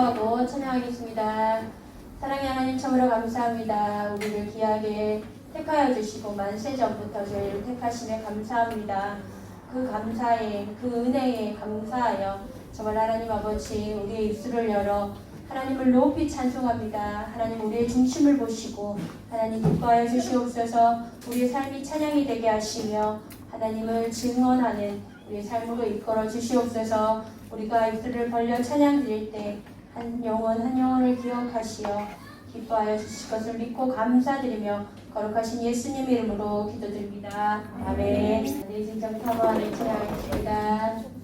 기도하고 찬양하겠습니다. 사랑의 하나님 참으로 감사합니다. 우리를 귀하게 택하여 주시고 만세 전부터 저희를 택하심에 감사합니다. 그 감사에 그 은혜에 감사하여 정말 하나님 아버지 우리의 입술을 열어 하나님을 높이 찬송합니다. 하나님 우리의 중심을 보시고 하나님 기뻐하여 주시옵소서. 우리의 삶이 찬양이 되게 하시며 하나님을 증언하는 우리의 삶으로 이끌어 주시옵소서. 우리가 입술을 벌려 찬양 드릴 때 한 영혼 한 영혼을 기억하시어 기뻐하여 주실 것을 믿고 감사드리며 거룩하신 예수님 이름으로 기도드립니다. 아멘. 네, 진정 사모하는 찬양하겠습니다.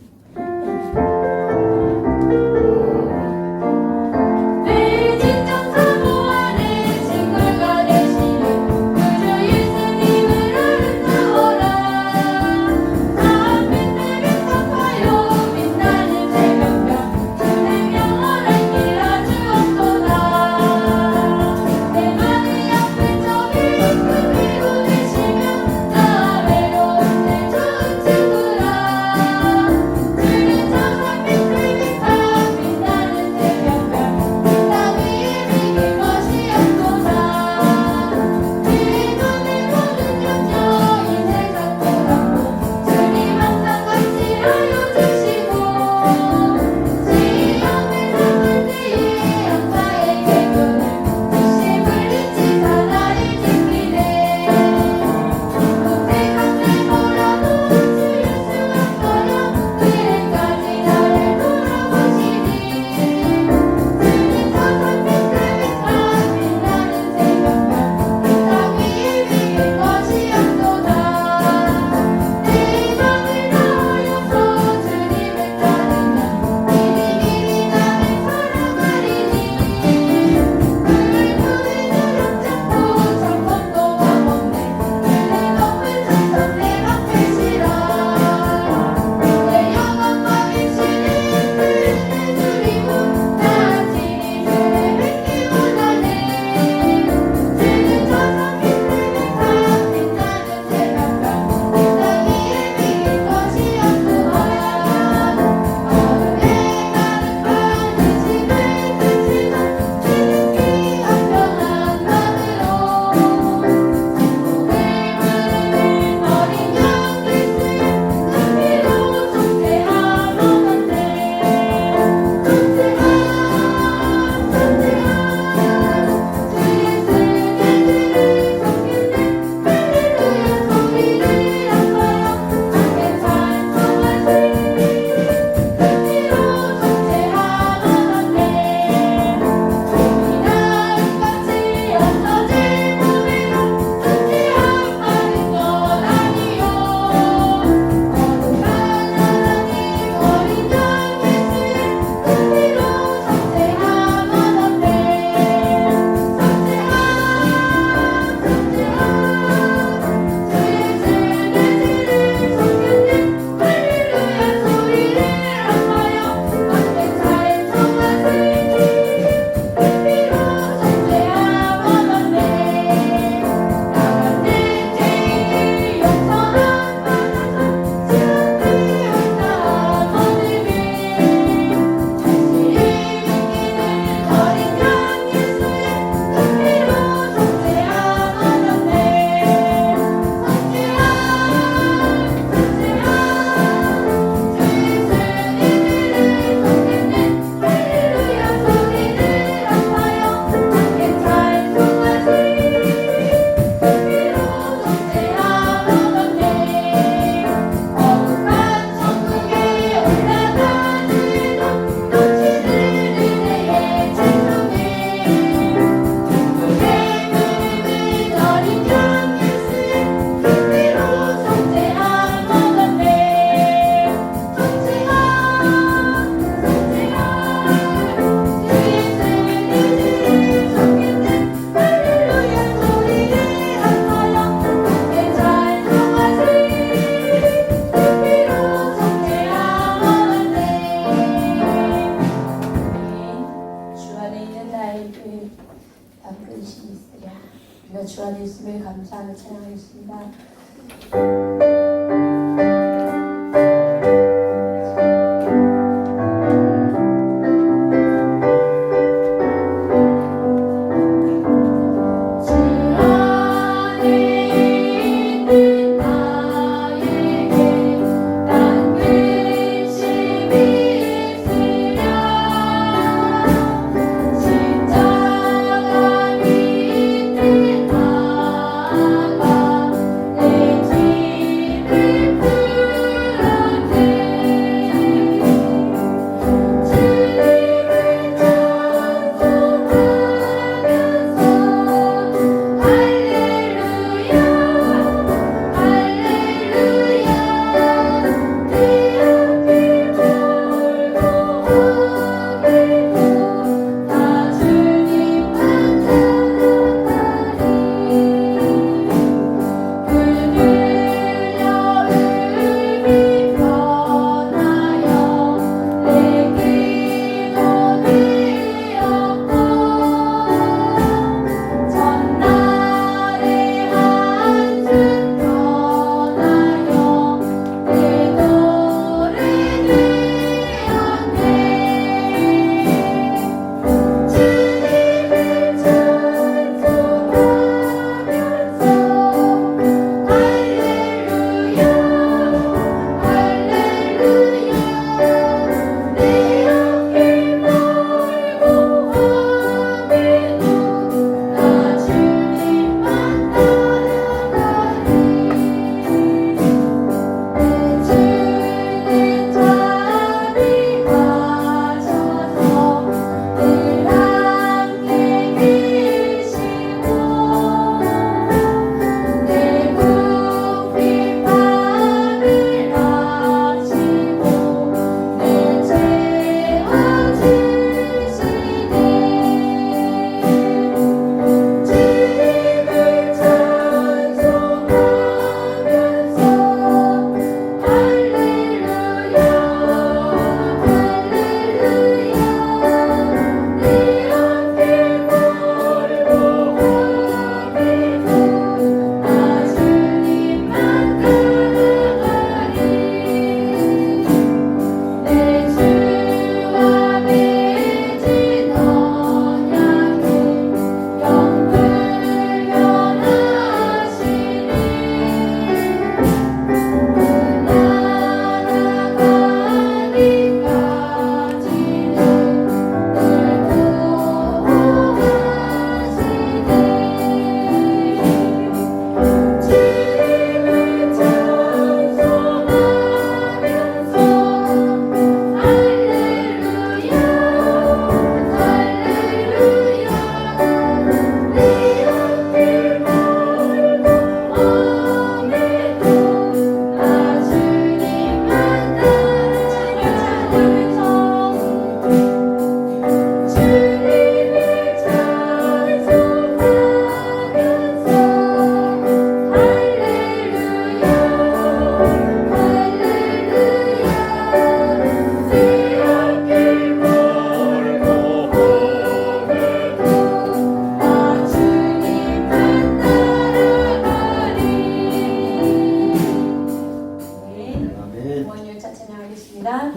읽겠습니다.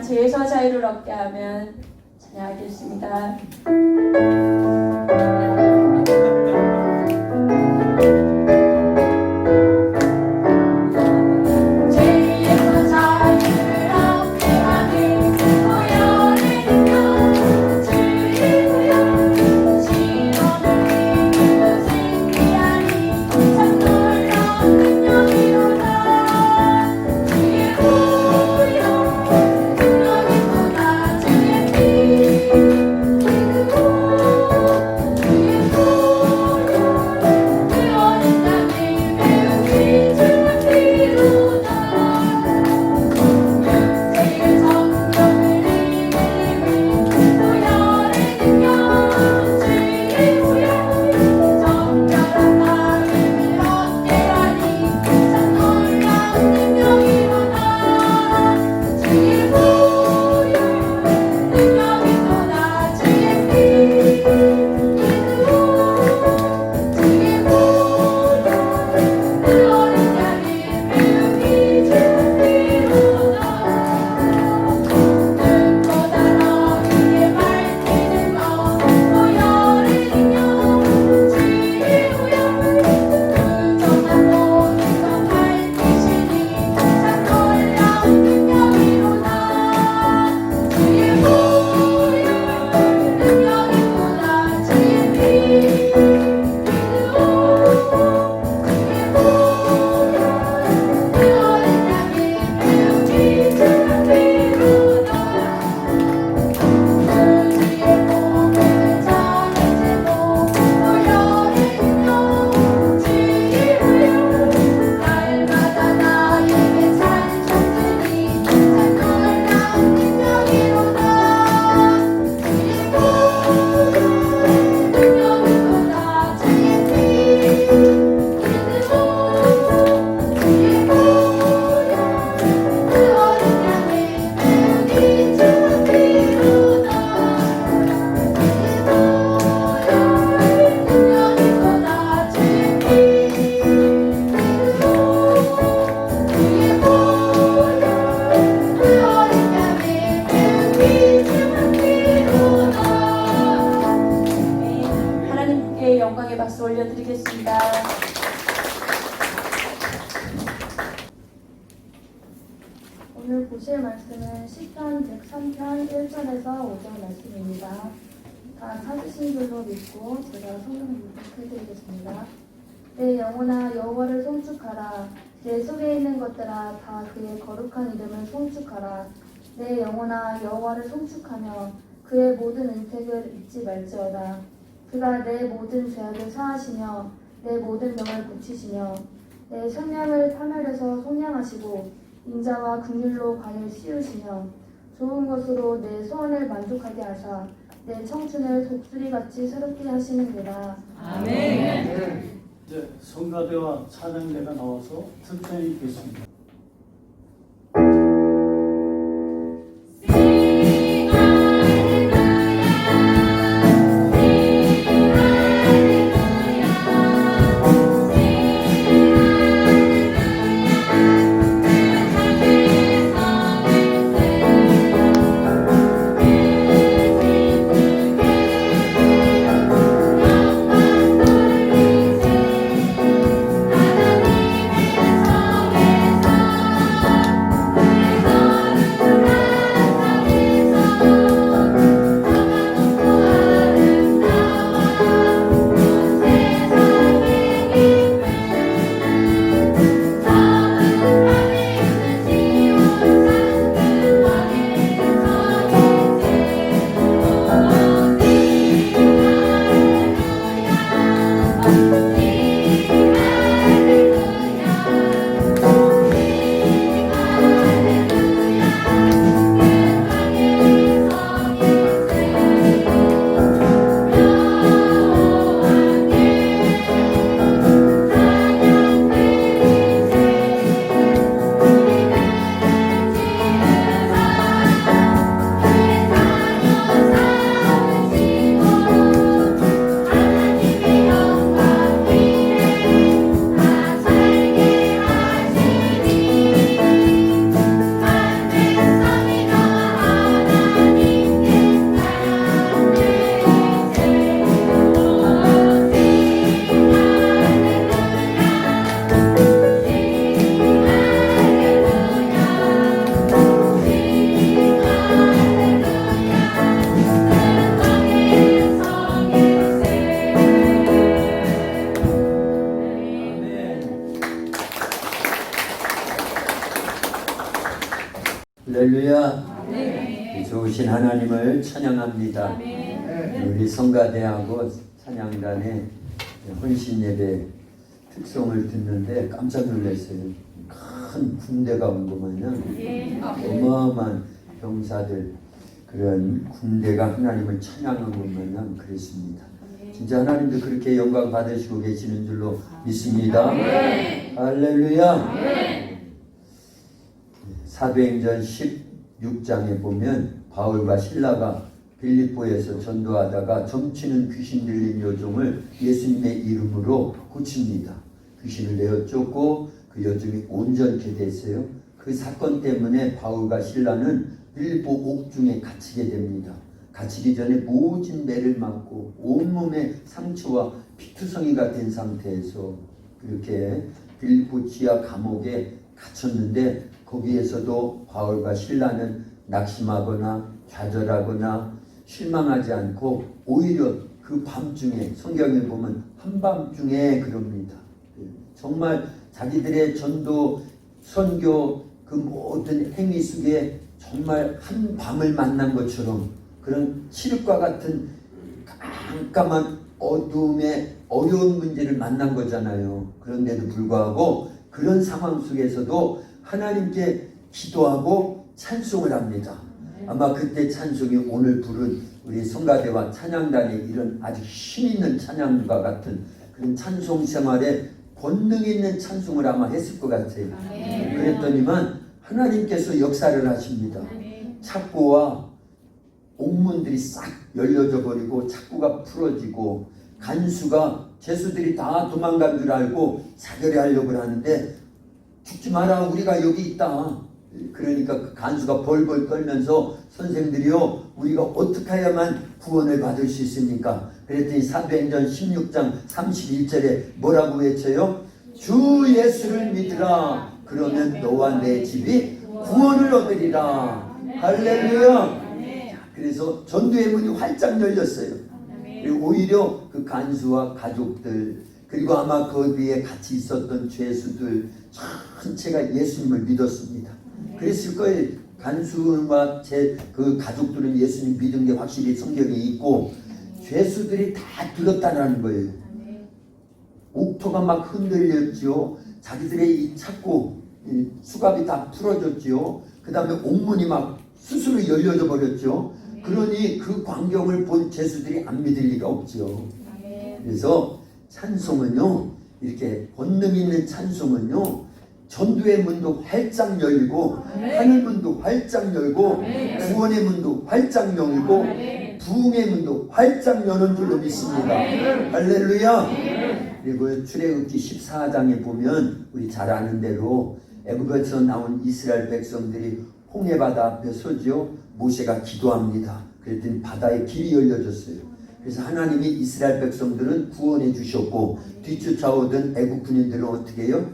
죄에서 자유를 얻게 하면 찬양하겠습니다. 박수 올려드리겠습니다. 오늘 보실 말씀은 시편 103편 1절에서 5절 말씀입니다. 다 찾으신 줄로 믿고 제가 성경 읽어드리겠습니다. 내 영혼아 여호와를 송축하라. 내 속에 있는 것들아 다 그의 거룩한 이름을 송축하라. 내 영혼아 여호와를 송축하며 그의 모든 은택을 잊지 말지어다. 그가 내 모든 죄악을 사하시며 내 모든 명을 고치시며 내 생명을 파멸해서 속량하시고 인자와 긍휼로 관을 씌우시며 좋은 것으로 내 소원을 만족하게 하사 내 청춘을 독수리같이 새롭게 하시는구나. 아멘. 이제 성가대와 찬양대가 나와서 특전이 있겠습니다. 할렐루야. 좋으신 하나님을 찬양합니다. 우리 성가대하고 찬양단의 헌신 예배 특성을 듣는데 깜짝 놀랐어요. 큰 군대가 온 것 마냥 어마어마한 병사들, 그런 군대가 하나님을 찬양한 것 마냥 그랬습니다. 진짜 하나님도 그렇게 영광 받으시고 계시는 줄로 믿습니다. 할렐루야. 사도행전 16장에 보면 바울과 실라가 빌립보에서 전도하다가 점치는 귀신 들린 여종을 예수님의 이름으로 고칩니다. 귀신을 내어 쫓고 그 여종이 온전케 됐어요. 그 사건 때문에 바울과 실라는 빌립보 옥중에 갇히게 됩니다. 갇히기 전에 모진 매를 맞고 온몸에 상처와 피투성이가 된 상태에서 그렇게 빌립보 지하 감옥에 갇혔는데, 거기에서도 바울과 실라는 낙심하거나 좌절하거나 실망하지 않고 오히려 그 밤중에, 성경에 보면 한밤중에 그럽니다. 정말 자기들의 전도, 선교 그 모든 행위 속에 정말 한 밤을 만난 것처럼 그런 칠흑과 같은 깜깜한 어두움의 어려운 문제를 만난 거잖아요. 그런데도 불구하고 그런 상황 속에서도 하나님께 기도하고 찬송을 합니다. 아마 그때 찬송이 오늘 부른 우리 성가대와 찬양단의 이런 아주 힘있는 찬양과 같은 그런 찬송 생활에 본능 있는 찬송을 아마 했을 것 같아요. 그랬더니만 하나님께서 역사를 하십니다. 착고와 옥문들이 싹 열려져 버리고 착고가 풀어지고 간수가 죄수들이 다 도망간 줄 알고 사결에 하려고 하는데, 죽지 마라, 우리가 여기 있다. 그러니까 그 간수가 벌벌 떨면서 선생들이요, 우리가 어떻게 해야만 구원을 받을 수 있습니까? 그랬더니 사도행전 16장 31절에 뭐라고 외쳐요? 주 예수를 믿으라. 그러면 너와 내 집이 구원을 얻으리라. 할렐루야. 그래서 전도의 문이 활짝 열렸어요. 그리고 오히려 그 간수와 가족들, 그리고 아마 거기에 같이 있었던 죄수들 전체가 예수님을 믿었습니다. 그랬을 거예요. 간수와 그 가족들은 예수님 믿은 게 확실히 성경에 있고, 죄수들이 다 들었다는 거예요. 옥토가 막 흔들렸죠. 자기들의 이 찾고 이 수갑이 다 풀어졌지요. 그 다음에 옥문이 막 스스로 열려져 버렸죠. 그러니 그 광경을 본 제수들이 안 믿을 리가 없죠. 그래서 찬송은요, 이렇게 본능 있는 찬송은요, 전도의 문도 활짝 열고 하늘 문도 활짝 열고 구원의 문도 활짝 열고 부흥의 문도 활짝 여는 줄로 믿습니다. 할렐루야. 그리고 출애굽기 14장에 보면 우리 잘 아는 대로 애굽에서 나온 이스라엘 백성들이 홍해바다 앞에 서죠. 모세가 기도합니다. 그랬더니 바다에 길이 열려졌어요. 그래서 하나님이 이스라엘 백성들은 구원해 주셨고 뒤쫓아오던 애굽 군인들은 어떻게 해요?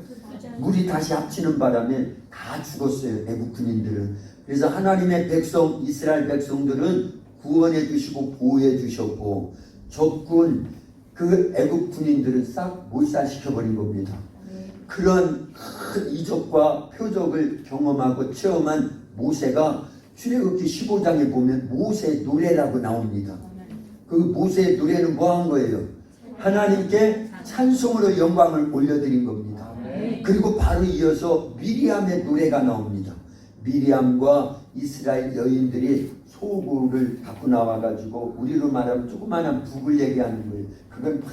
물이 다시 합치는 바람에 다 죽었어요. 애굽 군인들은. 그래서 하나님의 백성 이스라엘 백성들은 구원해 주시고 보호해 주셨고 적군 그 애굽 군인들은 싹 몰살시켜 버린 겁니다. 그런 큰 이적과 표적을 경험하고 체험한 모세가 출애굽기 15장에 보면 모세 노래라고 나옵니다. 그 모세의 노래는 뭐 한 거예요? 하나님께 찬송으로 영광을 올려드린 겁니다. 그리고 바로 이어서 미리암의 노래가 나옵니다. 미리암과 이스라엘 여인들이 소고를 갖고 나와가지고 우리로 말하면 조그마한 북을 얘기하는 거예요. 그걸 막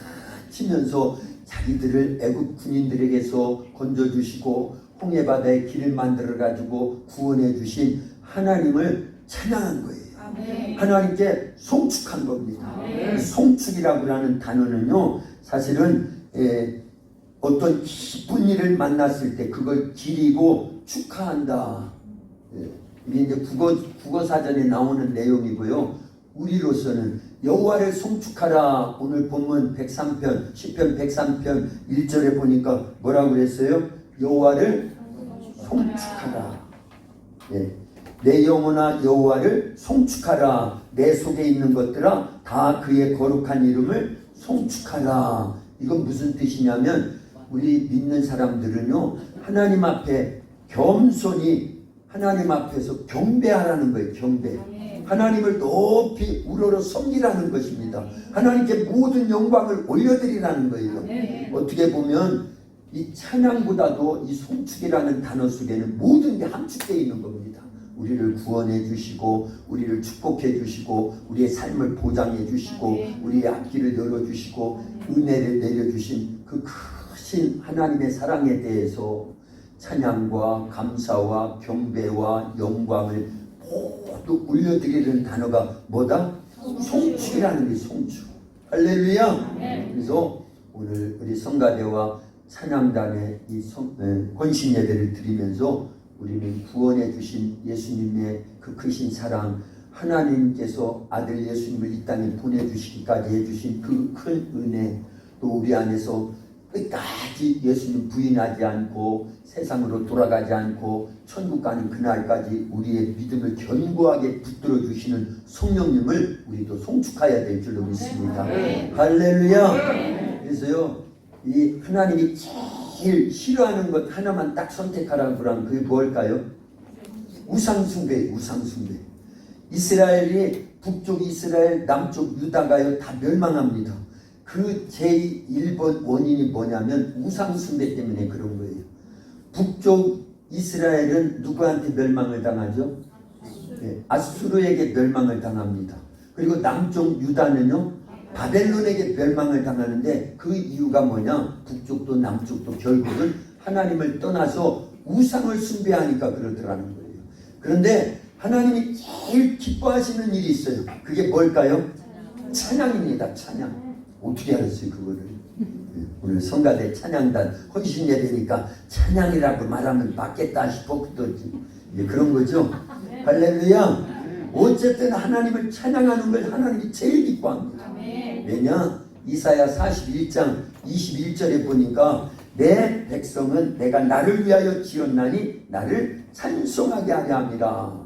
치면서 자기들을 애굽 군인들에게서 건져주시고 홍해바다에 길을 만들어가지고 구원해 주신 하나님을 찬양한 거예요. 하나님께 송축한 겁니다. 송축이라고 하는 단어는요, 사실은 어떤 기쁜 일을 만났을 때 그걸 기리고 축하한다. 이게 이제 국어 사전에 나오는 내용이고요. 우리로서는 여호와를 송축하라. 오늘 본문 103편 시편 103편 1절에 보니까 뭐라고 그랬어요? 여호와를 송축하라. 내 영혼아 여호와를 송축하라. 내 속에 있는 것들아 다 그의 거룩한 이름을 송축하라. 이건 무슨 뜻이냐면 우리 믿는 사람들은요, 하나님 앞에 겸손히 하나님 앞에서 경배하라는 거예요. 경배. 하나님을 높이 우러러 섬기라는 것입니다. 하나님께 모든 영광을 올려드리라는 거예요. 어떻게 보면 이 찬양보다도 이 송축이라는 단어 속에는 모든 게 함축되어 있는 겁니다. 우리를 구원해 주시고 우리를 축복해 주시고 우리의 삶을 보장해 주시고 우리의 앞길을 열어주시고 은혜를 내려주신 그 크신 하나님의 사랑에 대해서 찬양과 감사와 경배와 영광을 모두 올려드리는 단어가 뭐다? 송축이라는 게 송축. 할렐루야. 그래서 오늘 우리 성가대와 찬양단의 이 헌신 예배를 드리면서 우리는 구원해 주신 예수님의 그 크신 사랑, 하나님께서 아들 예수님을 이 땅에 보내주시기까지 해주신 그 큰 은혜, 또 우리 안에서 끝까지 예수님 부인하지 않고 세상으로 돌아가지 않고 천국 가는 그날까지 우리의 믿음을 견고하게 붙들어 주시는 성령님을 우리도 송축해야 될 줄로 믿습니다. 할렐루야. 그래서요, 이 하나님이 제일 싫어하는 것 하나만 딱 선택하라고 그러면 그게 뭘까요? 우상숭배. 우상숭배. 이스라엘이 북쪽 이스라엘, 남쪽 유다가요 다 멸망합니다. 그 제1번 원인이 뭐냐면 우상숭배 때문에 그런 거예요. 북쪽 이스라엘은 누구한테 멸망을 당하죠? 아수르에게 멸망을 당합니다. 그리고 남쪽 유다는요 바벨론에게 멸망을 당하는데 그 이유가 뭐냐? 북쪽도 남쪽도 결국은 하나님을 떠나서 우상을 숭배하니까 그러더라는 거예요. 그런데 하나님이 제일 기뻐하시는 일이 있어요. 그게 뭘까요? 찬양입니다. 찬양. 어떻게 알았어요 그거를? 오늘 성가대 찬양단 헌신 예배니까 찬양이라고 말하면 맞겠다 싶어 그런 거죠. 할렐루야. 어쨌든 하나님을 찬양하는 걸 하나님이 제일 기뻐합니다. 왜냐? 이사야 41장 21절에 보니까 내 백성은 내가 나를 위하여 지었나니 나를 찬송하게 하려 함이라.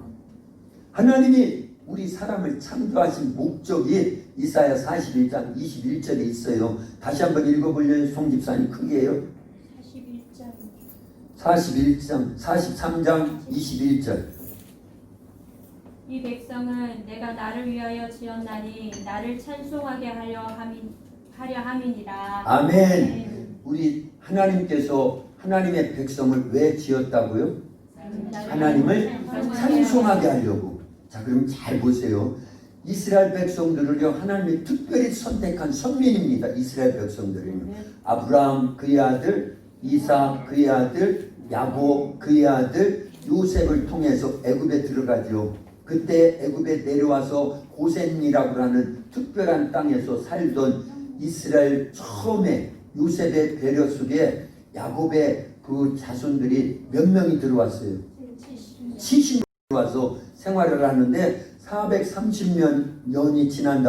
하나님이 우리 사람을 창조하신 목적이 이사야 41장 21절에 있어요. 다시 한번 읽어볼래요? 송집사님 크게 해요. 43장 21절. 이 백성은 내가 나를 위하여 지었나니 나를 찬송하게 하려 함이니라. 아멘. 우리 하나님께서 하나님의 백성을 왜 지었다고요? 하나님을 찬송하게 하려고. 자, 그럼 잘 보세요. 이스라엘 백성들을요, 하나님이 특별히 선택한 선민입니다. 이스라엘 백성들은요. 아브라함 그의 아들, 이삭 그의 아들, 야곱 그의 아들, 요셉을 통해서 애굽에 들어가죠. 그때 애굽에 내려와서 고센이라고 하는 특별한 땅에서 살던 이스라엘 처음에 요셉의 배려 속에 야곱의 그 자손들이 몇 명이 들어왔어요. 70명이 들어와서 생활을 하는데 430년이 지난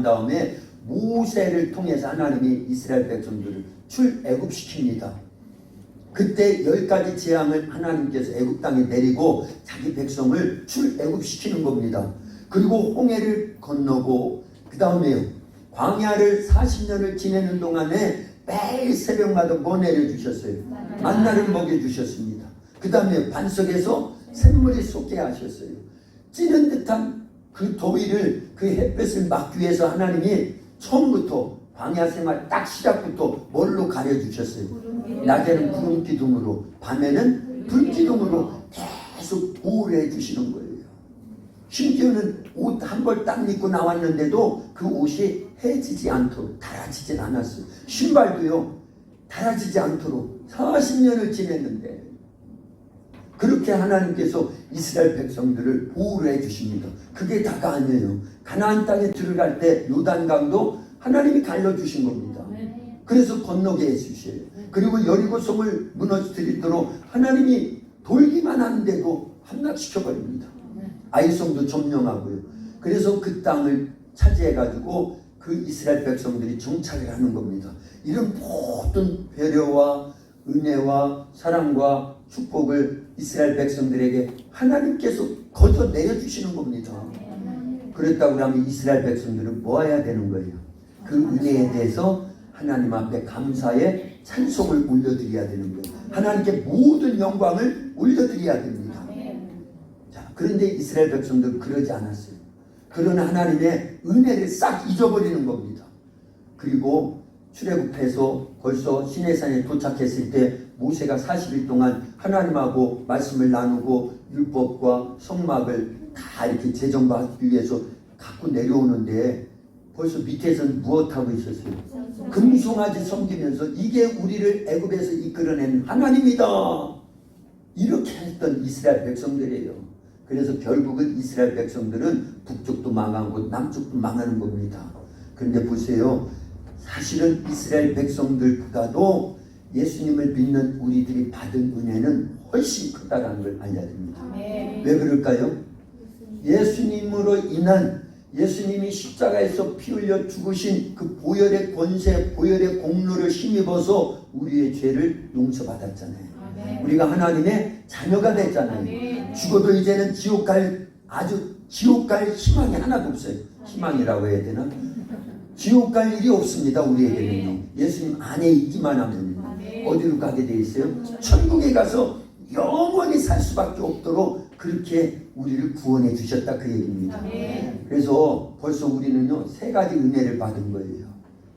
다음에 모세를 통해서 하나님이 이스라엘 백성들을 출애굽시킵니다. 그때 10가지 재앙을 하나님께서 애굽 땅에 내리고 자기 백성을 출애굽시키는 겁니다. 그리고 홍해를 건너고 그 다음에요, 광야를 40년을 지내는 동안에 매일 새벽마다 뭐 내려주셨어요? 만나를 먹여주셨습니다. 그 다음에 반석에서 샘물이 솟게 하셨어요. 찌는 듯한 그 더위를, 그 햇볕을 막기 위해서 하나님이 처음부터 광야 생활 딱 시작부터 뭘로 가려주셨어요? 낮에는 구름 기둥으로, 밤에는 불 기둥으로 계속 보호를 해주시는 거예요. 심지어는 옷 한 벌 딱 입고 나왔는데도 그 옷이 해지지 않도록, 닳아지진 않았어요. 신발도요, 닳아지지 않도록 40년을 지냈는데, 그렇게 하나님께서 이스라엘 백성들을 보호를 해주십니다. 그게 다가 아니에요. 가나안 땅에 들어갈 때 요단강도 하나님이 갈라주신 겁니다. 그래서 건너게 해주셔요. 그리고 여리고성을 무너뜨리도록 하나님이 돌기만 하는데도 함락시켜버립니다. 아이성도 점령하고요. 그래서 그 땅을 차지해가지고 그 이스라엘 백성들이 정착을 하는 겁니다. 이런 모든 배려와 은혜와 사랑과 축복을 이스라엘 백성들에게 하나님께서 거저 내려주시는 겁니다. 그랬다고 하면 이스라엘 백성들은 뭐 해야 되는 거예요? 그 은혜에 대해서 하나님 앞에 감사의 찬송을 올려드려야 되는 거예요. 하나님께 모든 영광을 올려드려야 됩니다. 자, 그런데 이스라엘 백성들은 그러지 않았어요. 그런 하나님의 은혜를 싹 잊어버리는 겁니다. 그리고 출애굽해서 벌써 시내산에 도착했을 때 모세가 40일 동안 하나님하고 말씀을 나누고 율법과 성막을 다 이렇게 재정하기 위해서 갖고 내려오는데 벌써 밑에서는 무엇하고 있었어요? 금송아지 섬기면서 이게 우리를 애굽에서 이끌어낸 하나님이다, 이렇게 했던 이스라엘 백성들이에요. 그래서 결국은 이스라엘 백성들은 북쪽도 망하고 남쪽도 망하는 겁니다. 그런데 보세요, 사실은 이스라엘 백성들보다도 예수님을 믿는 우리들이 받은 은혜는 훨씬 크다는 걸 알려야 됩니다. 왜 그럴까요? 예수님으로 인한, 예수님이 십자가에서 피 흘려 죽으신 그 보혈의 권세, 보혈의 공로를 힘입어서 우리의 죄를 용서받았잖아요. 우리가 하나님의 자녀가 됐잖아요. 죽어도 이제는 지옥 갈 희망이 하나도 없어요. 희망이라고 해야 되나? 지옥 갈 일이 없습니다. 우리에게는요. 예수님 안에 있기만 하면 어디로 가게 돼 있어요? 천국에 가서 영원히 살 수밖에 없도록 그렇게 우리를 구원해 주셨다, 그 얘기입니다. 그래서 벌써 우리는요 3가지 은혜를 받은 거예요.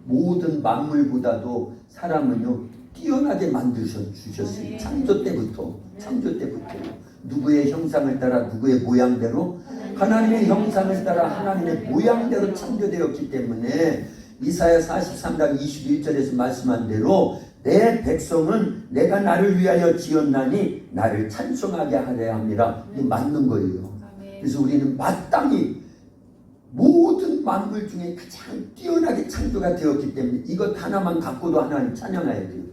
모든 만물보다도 사람은요 뛰어나게 만드셔 주셨어요. 창조 때부터 누구의 형상을 따라 누구의 모양대로, 하나님의 형상을 따라 하나님의 모양대로 창조되었기 때문에 이사야 43장 21절에서 말씀한 대로 내 백성은 내가 나를 위하여 지었나니 나를 찬송하게 하려 합니다. 이게 맞는 거예요. 그래서 우리는 마땅히 모든 만물 중에 가장 뛰어나게 창조가 되었기 때문에 이것 하나만 갖고도 하나님 찬양해야 돼요.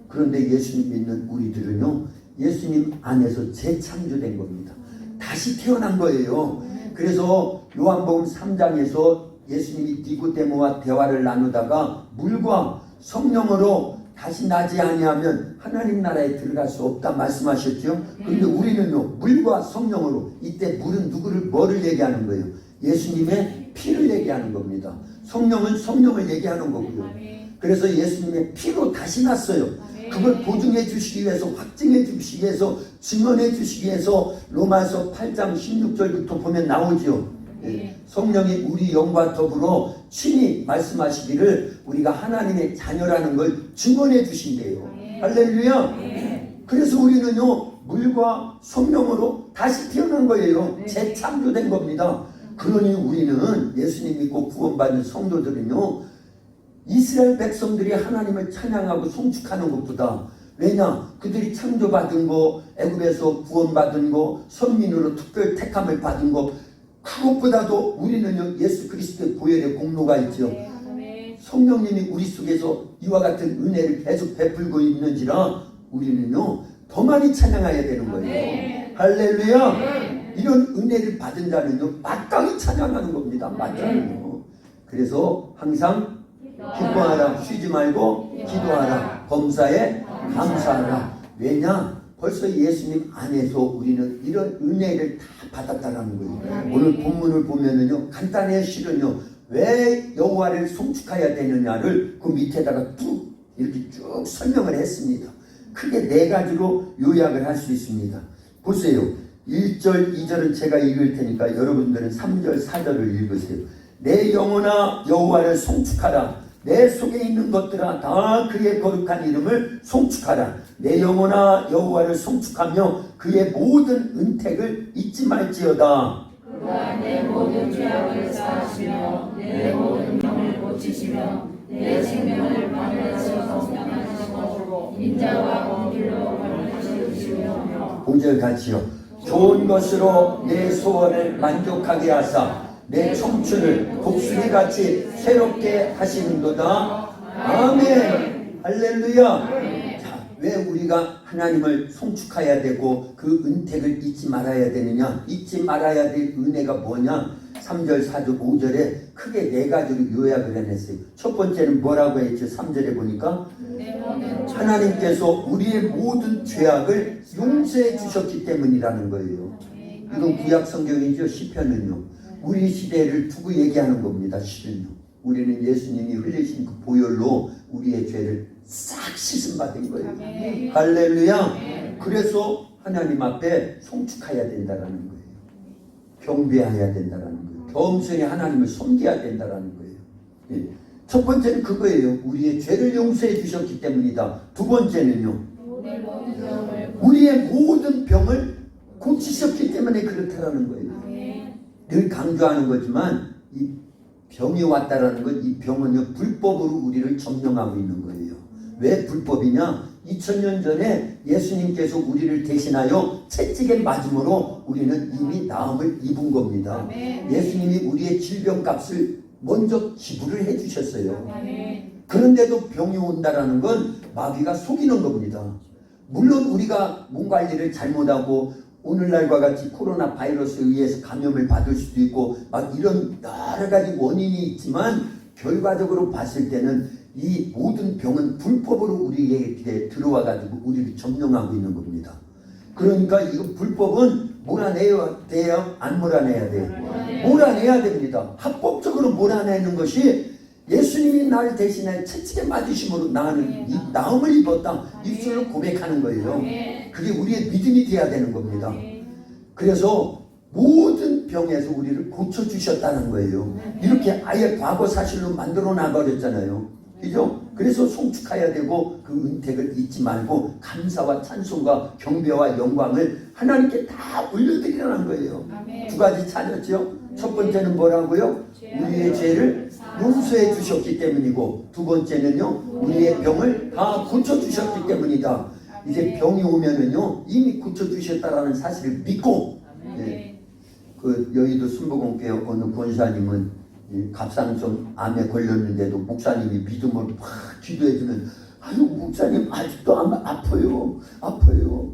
그런데 예수님 믿는 우리들은요 예수님 안에서 재창조된 겁니다. 다시 태어난 거예요. 그래서 요한복음 3장에서 예수님이 니고데모와 대화를 나누다가 물과 성령으로 다시 나지 아니하면 하나님 나라에 들어갈 수 없다 말씀하셨죠. 그런데 우리는요 물과 성령으로, 이때 물은 뭐를 얘기하는 거예요? 예수님의 피를 얘기하는 겁니다. 성령은 성령을 얘기하는 거고요. 그래서 예수님의 피로 다시 났어요. 그걸 보증해 주시기 위해서, 확증해 주시기 위해서, 증언해 주시기 위해서 로마서 8장 16절부터 보면 나오죠. 성령이 우리 영과 더불어 친히 말씀하시기를 우리가 하나님의 자녀라는 걸 증언해 주신대요. 할렐루야. 그래서 우리는요 물과 성령으로 다시 태어난 거예요. 재창조된 겁니다. 그러니 우리는 예수님 믿고 구원받은 성도들은요 이스라엘 백성들이 하나님을 찬양하고 송축하는 것보다, 왜냐 그들이 창조받은 거, 애굽에서 구원받은 거, 선민으로 특별 택함을 받은 거, 그것보다도 우리는요 예수 그리스도의 보혈의 공로가 있죠. 성령님이 우리 속에서 이와 같은 은혜를 계속 베풀고 있는지라 우리는요 더 많이 찬양해야 되는 거예요. 할렐루야. 이런 은혜를 받은 자는요 마땅히 찬양하는 겁니다. 마땅히요. 그래서 항상 기뻐하라, 쉬지 말고 기도하라, 범사에 감사하라. 왜냐 벌써 예수님 안에서 우리는 이런 은혜를 다 받았다라는 거예요. 오늘 본문을 보면은요 간단해요. 실은요 왜 여호와를 송축해야 되느냐를 그 밑에다가 쭉 이렇게 쭉 설명을 했습니다. 크게 네 가지로 요약을 할 수 있습니다. 보세요. 1절, 2절은 제가 읽을 테니까 여러분들은 3절, 4절을 읽으세요. 내 영혼아 여호와를 송축하라. 내 속에 있는 것들아 다 그의 거룩한 이름을 송축하라. 내 영혼아 여호와를 송축하며 그의 모든 은택을 잊지 말지어다. 그가 내 모든 죄악을 사하시며 내 모든 병을 고치시며 내 생명을 방해하셔서 성장하시고 인자와 공길로 걸으시며 5절 같이요. 좋은 것으로 내 소원을 만족하게 하사 내 청춘을 독수리같이 새롭게 하시는도다. 아멘. 할렐루야. 자, 왜 우리가 하나님을 송축해야 되고 그 은택을 잊지 말아야 되느냐? 잊지 말아야 될 은혜가 뭐냐? 3절, 4절, 5절에 크게 네 가지로 요약을 해냈어요. 첫 번째는 뭐라고 했죠? 3절에 보니까 하나님께서 우리의 모든 죄악을 용서해 주셨기 때문이라는 거예요. 이건 구약 성경이죠. 시편은요 우리 시대를 두고 얘기하는 겁니다. 실은요 우리는 예수님이 흘리신 그 보혈로 우리의 죄를 싹 씻음 받은 거예요. 할렐루야. 그래서 하나님 앞에 송축해야 된다라는 거예요. 경배해야 된다라는 거예요. 겸손히 하나님을 섬겨야 된다라는 거예요. 예. 첫 번째는 그거예요. 우리의 죄를 용서해 주셨기 때문이다. 두 번째는요 우리의 모든 병을 고치셨기 때문에 그렇다라는 거예요. 늘 강조하는 거지만 이 병이 왔다라는 건 이 병은요 불법으로 우리를 점령하고 있는 거예요. 왜 불법이냐? 2000년 전에 예수님께서 우리를 대신하여 채찍에 맞음으로 우리는 이미 나음을 입은 겁니다. 예수님이 우리의 질병값을 먼저 지불을 해주셨어요. 그런데도 병이 온다라는 건 마귀가 속이는 겁니다. 물론 우리가 몸 관리를 잘못하고 오늘날과 같이 코로나 바이러스에 의해서 감염을 받을 수도 있고 막 이런 여러 가지 원인이 있지만 결과적으로 봤을 때는 이 모든 병은 불법으로 우리에게 들어와 가지고 우리를 점령하고 있는 겁니다. 그러니까 이거 불법은 몰아내야 돼요? 안 몰아내야 돼요? 몰아내야 됩니다. 합법적으로 몰아내는 것이 예수님이 나를 대신해 채찍에 맞으심으로 나는 이 나음을 입었다. 입술로 고백하는 거예요. 그게 우리의 믿음이 돼야 되는 겁니다. 그래서 모든 병에서 우리를 고쳐주셨다는 거예요. 이렇게 아예 과거 사실로 만들어 나가렸잖아요. 그죠? 그래서 송축해야 되고 그 은택을 잊지 말고 감사와 찬송과 경배와 영광을 하나님께 다 올려드리라는 거예요. 두 가지 찾았죠? 첫 번째는 뭐라고요? 우리의 죄를 용서해 주셨기 때문이고 두 번째는요 우리의 병을 다 고쳐주셨기 때문이다. 이제 병이 오면은요 이미 고쳐주셨다라는 사실을 믿고 그 여의도 순복음교회 어느 권사님은 갑상선 암에 걸렸는데도 목사님이 믿음으로 막 기도해주면 아유 목사님 아직도 아파요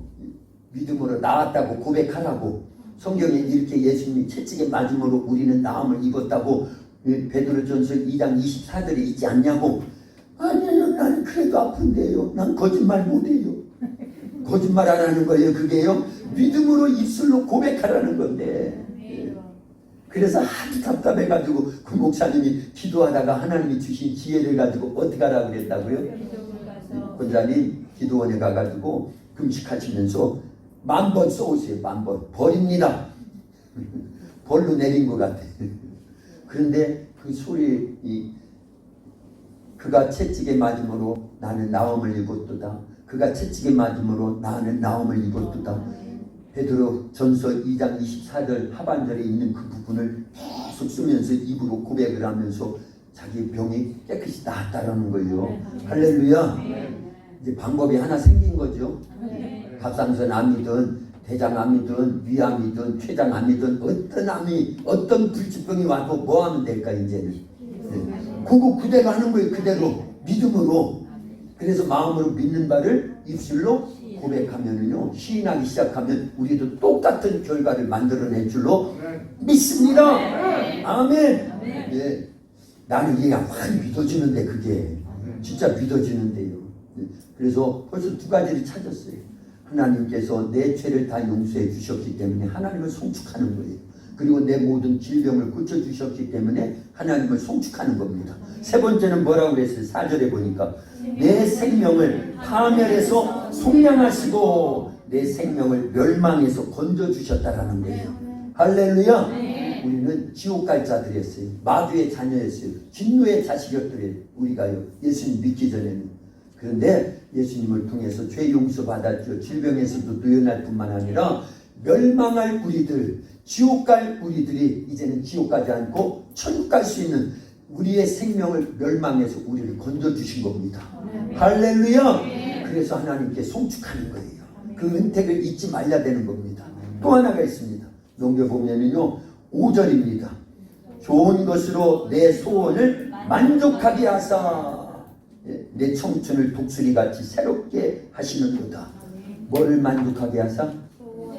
믿음으로 나았다고 고백하라고. 성경에 이렇게 예수님이 채찍에 맞음으로 우리는 나음을 입었다고 베드로전서 2장 24절에 있지 않냐고. 아니요 나는 그래도 아픈데요. 난 거짓말 못해요. 거짓말 안 하는 거예요. 그게요 믿음으로 입술로 고백하라는 건데. 그래서 아주 답답해가지고 그 목사님이 기도하다가 하나님이 주신 지혜를 가지고 어떻게 하라고 그랬다고요? 권사님 기도원에 가가지고 금식하시면서 1000번 써오세요. 1000번 버립니다. 벌로 내린 것 같아. 그런데 그 그 소리 그가 채찍에 맞음으로 나는 나음을 입었도다. 그가 채찍에 맞음으로 나는 나음을 입었도다. 베드로 전서 2장 24절 하반절에 있는 그 부분을 계속 쓰면서 입으로 고백을 하면서 자기 병이 깨끗이 나았다라는 거예요. 할렐루야. 이제 방법이 하나 생긴 거죠. 갑상선 암이든 대장암이든 위암이든 췌장암이든 어떤 암이 어떤 불치병이 와도 뭐 하면 될까 이제는. 그거 그대로 하는 거예요. 그대로 믿음으로. 그래서 마음으로 믿는 바를 입술로 고백하면은요, 시인하기 시작하면 우리도 똑같은 결과를 만들어낼 줄로 믿습니다. 아멘. 예. 나는 이게 확 믿어지는데 그게 진짜 믿어지는데요. 그래서 벌써 두 가지를 찾았어요. 하나님께서 내 죄를 다 용서해 주셨기 때문에 하나님을 송축하는 거예요. 그리고 내 모든 질병을 고쳐주셨기 때문에 하나님을 송축하는 겁니다. 세 번째는 뭐라고 그랬어요? 4절에 보니까 내 생명을 파멸해서 속량하시고 내 생명을 멸망에서 건져주셨다라는 거예요. 할렐루야. 우리는 지옥 갈 자들이었어요. 마귀의 자녀였어요. 진노의 자식이었더래요. 우리가요. 예수님 믿기 전에는. 그런데 예수님을 통해서 죄 용서 받았죠. 질병에서도 노연할 뿐만 아니라 멸망할 우리들, 지옥 갈 우리들이 이제는 지옥 가지 않고 천국 갈 수 있는 우리의 생명을 멸망해서 우리를 건져주신 겁니다. 할렐루야. 그래서 하나님께 송축하는 거예요. 그 은택을 잊지 말아야 되는 겁니다. 또 하나가 있습니다. 넘겨보면은요 5절입니다. 좋은 것으로 내 소원을 만족하게 하사 내 청춘을 독수리같이 새롭게 하시는도다. 뭐를 만족하게 하사?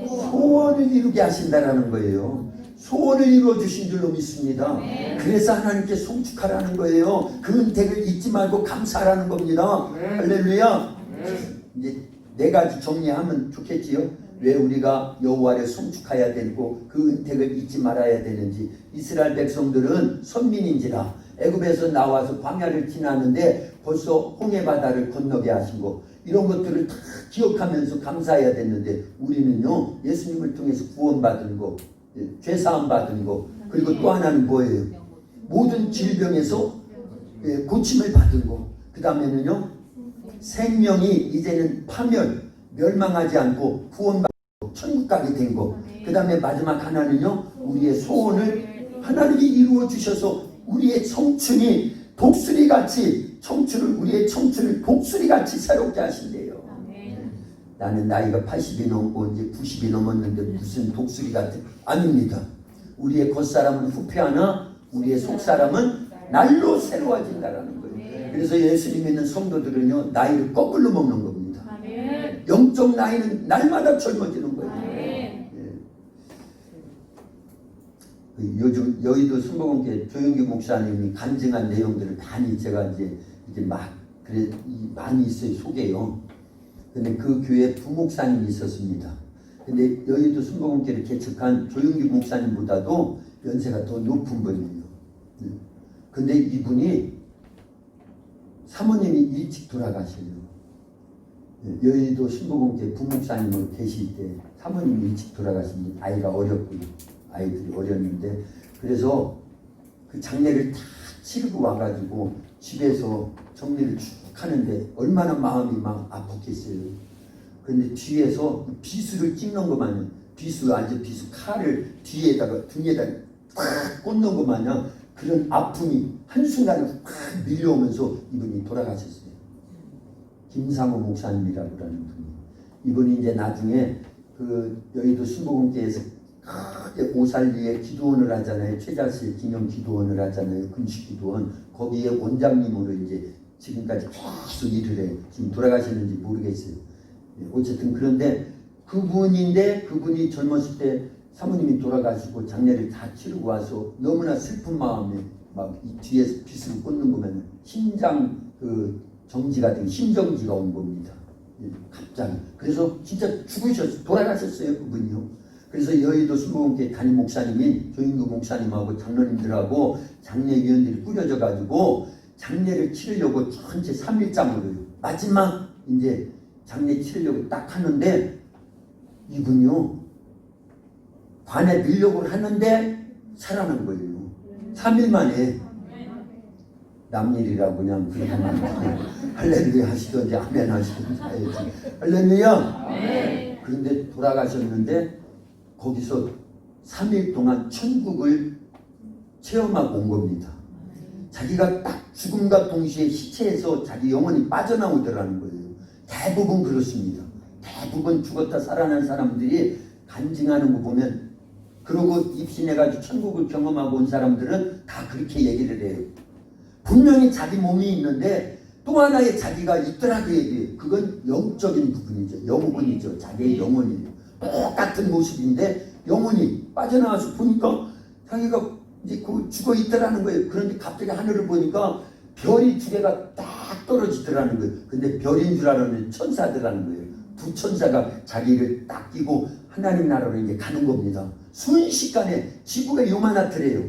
소원을 이루게 하신다라는 거예요. 소원을 이루어주신 줄로 믿습니다. 그래서 하나님께 송축하라는 거예요. 그 은택을 잊지 말고 감사하라는 겁니다. 할렐루야. 이제 네 가지 정리하면 좋겠지요. 왜 우리가 여호와를 송축해야 되고 그 은택을 잊지 말아야 되는지. 이스라엘 백성들은 선민인지라 애굽에서 나와서 광야를 지나는데 벌써 홍해 바다를 건너게 하신 거, 이런 것들을 다 기억하면서 감사해야 됐는데 우리는요 예수님을 통해서 구원받은 거, 죄사함 받은 거, 그리고 또 하나는 뭐예요? 모든 질병에서 고침을 받은 거. 그 다음에는요 생명이 이제는 파멸, 멸망하지 않고 구원받고 천국 가게 된 거. 그 다음에 마지막 하나는요 우리의 소원을 하나님이 이루어 주셔서 우리의 청춘이 독수리같이 우리의 청춘을 독수리같이 새롭게 하신대요. 나는 나이가 80이 넘고 이제 90이 넘었는데 무슨 독수리 같은, 아닙니다. 우리의 겉사람은 후패하나 우리의 속사람은 날로 새로워진다라는 거예요. 그래서 예수님 믿는 성도들은요 나이를 거꾸로 먹는 겁니다. 영적 나이는 날마다 젊어지는 거예요. 요즘 여의도 순복음교회 조영규 목사님이 간증한 내용들을 많이 제가 이제 많이 있어요. 속에요. 근데 그 교회 부목사님이 있었습니다. 근데 여의도 순복음교회를 개척한 조영규 목사님보다도 연세가 더 높은 분이에요. 근데 이분이 사모님이 일찍 돌아가셔요. 여의도 순복음교회 부목사님으로 계실 때 사모님이 일찍 돌아가십니다. 아이가 어렸고요. 아이들이 어렸는데, 그래서 그 장례를 다 치르고 와가지고 집에서 정리를 쭉 하는데 얼마나 마음이 막 아팠겠어요. 그런데 뒤에서 비수를 찍는 것 마냥, 비수 칼을 뒤에다가 등에다 꽉 꽂는 것 마냥 그런 아픔이 한순간에 확 밀려오면서 이분이 돌아가셨어요. 김상호 목사님이라고 하는 분이. 이분이 이제 나중에 그 여의도 순복음교회에서 크게 오살리에 기도원을 하잖아요. 최자실 기념 기도원을 하잖아요. 금식 기도원. 거기에 원장님으로 이제 지금까지 계속 일을 해요. 지금 돌아가시는지 모르겠어요. 어쨌든 그런데 그분이 젊었을 때 사모님이 돌아가시고 장례를 다 치르고 와서 너무나 슬픈 마음에 막 이 뒤에서 빗을 꽂는 거면 심장 정지가 된 심정지가 온 겁니다. 갑자기. 그래서 진짜 돌아가셨어요. 그분이요. 그래서 여의도 순복음교회 담임 목사님인 조인구 목사님하고 장로님들하고 장례위원들이 꾸려져 가지고 장례를 치르려고 전체 3일장으로 마지막 이제 장례 치르려고 딱 하는데 이분이요 관에 밀려고 하는데 살아난 거예요. 3일 만에 남일이라고 그냥 그러면 할렐루야 하시던지 아멘 하시던지 해야지. 할렐루야. 그런데 돌아가셨는데 거기서 3일 동안 천국을 체험하고 온 겁니다. 자기가 딱 죽음과 동시에 시체에서 자기 영혼이 빠져나오더라는 거예요. 대부분 그렇습니다. 대부분 죽었다 살아난 사람들이 간증하는 거 보면, 그러고 입신해가지고 천국을 경험하고 온 사람들은 다 그렇게 얘기를 해요. 분명히 자기 몸이 있는데 또 하나의 자기가 있더라 그 얘기예요. 그건 영적인 부분이죠. 영혼이죠. 자기의 영혼이에요. 똑같은 모습인데 영혼이 빠져나와서 보니까 자기가 이제 그 죽어 있더라는 거예요. 그런데 갑자기 하늘을 보니까 별이 2개가 딱 떨어지더라는 거예요. 근데 별인 줄 알았는데 천사더라는 거예요. 2 천사가 자기를 딱 끼고 하나님 나라로 이제 가는 겁니다. 순식간에 지구가 요만하더래요.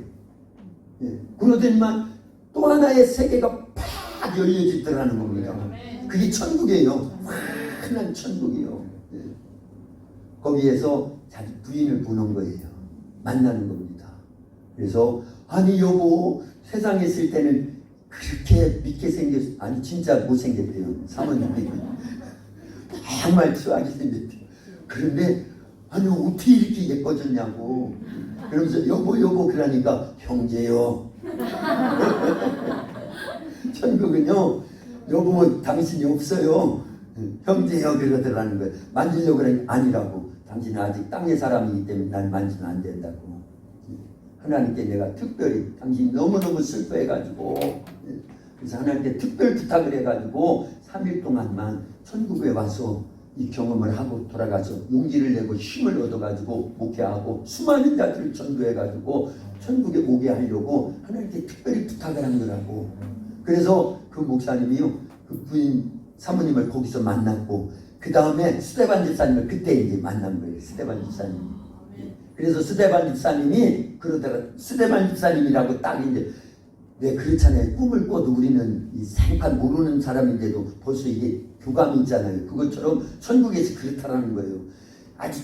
예. 그러더니만 또 하나의 세계가 팍 열려지더라는 겁니다. 그게 천국이에요. 환한 천국이에요. 예. 거기에서 자기 부인을 보는 거예요. 만나는 겁니다. 그래서 아니 여보, 세상에 있을 때는 그렇게 믿게 생겼, 아니 진짜 못생겼대요. 사모님이 정말 추하게 생겼대요. 그런데 아니 어떻게 이렇게 예뻐졌냐고. 그러면서 여보 그러니까 형제요. 천국은요, 여보 당신이 없어요. 형제요 그러더라는 거예요. 만지려고 그러니 아니라고. 당신은 아직 땅의 사람이기 때문에 난 만지면 안 된다고. 하나님께 내가 특별히 당신이 너무너무 슬퍼해가지고, 그래서 하나님께 특별 부탁을 해가지고 3일 동안만 천국에 와서 이 경험을 하고 돌아가서 용기를 내고 힘을 얻어가지고 목회하고 수많은 자들을 전도해가지고 천국에 오게 하려고 하나님께 특별히 부탁을 한 거라고. 그래서 그 목사님이요, 그 부인 사모님을 거기서 만났고, 그 다음에 스데반 집사님을 그때 이제 만난 거예요. 스데반 집사님. 그래서 스데반 집사님이 그러더라. 스데반 집사님이라고 딱 이제, 왜 그렇잖아요. 꿈을 꿔도 우리는 이 생판 모르는 사람인데도 벌써 이게 교감이 있잖아요. 그것처럼 천국에서 그렇다라는 거예요. 아주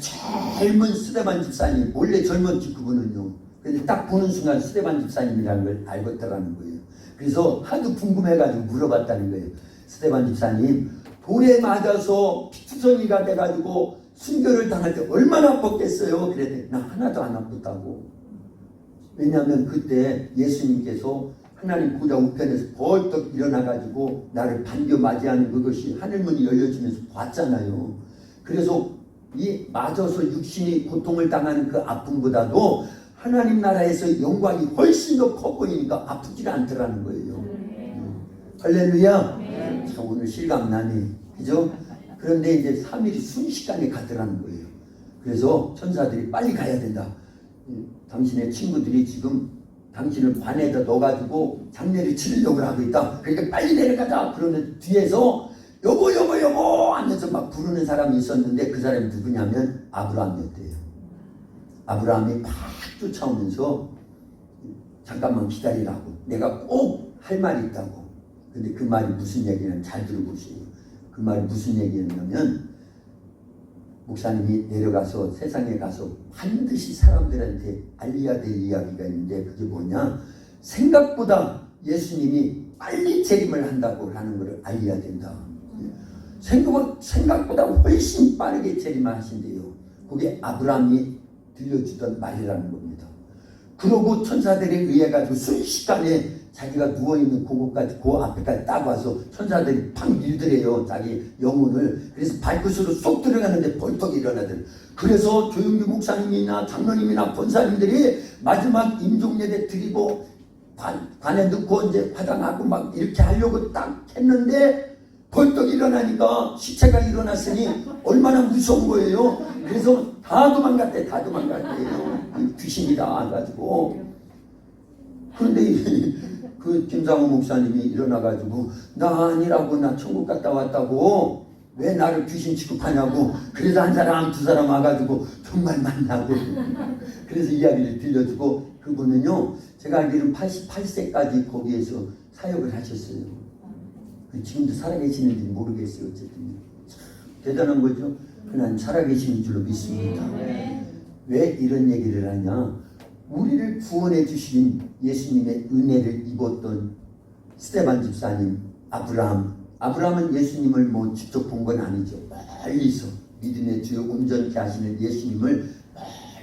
젊은 스데반 집사님, 원래 젊었지 그분은요. 근데 딱 보는 순간 스데반 집사님이라는 걸 알고 있다라는 거예요. 그래서 하도 궁금해가지고 물어봤다는 거예요. 스데반 집사님, 돌에 맞아서 피투성이가 돼가지고 순교를 당할 때 얼마나 아팠겠어요? 그랬더니 나 하나도 안 아팠다고. 왜냐하면 그때 예수님께서 하나님 보좌 우편에서 벌떡 일어나가지고 나를 반겨 맞이하는 그것이 하늘문이 열려지면서 봤잖아요. 그래서 이 맞아서 육신이 고통을 당하는 그 아픔보다도 하나님 나라에서 영광이 훨씬 더 커 보이니까 아프지 않더라는 거예요. 할렐루야. 자, 오늘 실감나네. 그죠? 그런데 이제 3일이 순식간에 가더라는 거예요. 그래서 천사들이 빨리 가야 된다. 당신의 친구들이 지금 당신을 관에다 넣어가지고 장례를 치르려고 하고 있다. 그러니까 빨리 내려가자. 그러면 뒤에서 여보 하면서 막 부르는 사람이 있었는데 그 사람이 누구냐면 아브라함이었대요. 아브라함이 막 쫓아오면서 잠깐만 기다리라고. 내가 꼭 할 말이 있다고. 근데 그 말이 무슨 얘기냐면 잘 들어보세요. 그 말이 무슨 얘기였냐면 목사님이 내려가서 세상에 가서 반드시 사람들한테 알려야 될 이야기가 있는데 그게 뭐냐, 생각보다 예수님이 빨리 재림을 한다고 하는 것을 알려야 된다. 생각보다 훨씬 빠르게 재림을 하신대요. 그게 아브라함이 들려주던 말이라는 겁니다. 그러고 천사들에 의해 가지고 순식간에 자기가 누워있는 그곳까지, 그 앞에까지 딱 와서 천사들이 팍 밀더래요. 자기 영혼을. 그래서 발끝으로 쏙 들어가는데 벌떡 일어나더래요. 그래서 조용규 목사님이나 장로님이나 권사님들이 마지막 임종예배 드리고 관에 넣고 이제 화장하고 막 이렇게 하려고 딱 했는데 벌떡 일어나니까 시체가 일어났으니 얼마나 무서운 거예요. 그래서 다 도망갔대요. 귀신이 나와가지고. 그런데 그 김상우 목사님이 일어나가지고 나 아니라고, 나 천국 갔다 왔다고, 왜 나를 귀신 취급하냐고. 그래서 한 사람 두 사람 와가지고 정말 만나고 그래서 이야기를 들려주고, 그분은요 제가 알기로는 88세까지 거기에서 사역을 하셨어요. 지금도 살아계시는지 모르겠어요. 어쨌든 대단한 거죠. 하나님 살아계시는 줄로 믿습니다. 왜 이런 얘기를 하냐, 우리를 구원해 주신 예수님의 은혜를 입었던 스테반 집사님, 아브라함은 예수님을 뭐 직접 본 건 아니죠. 멀리서 믿음의 주요 온전케 하시는 예수님을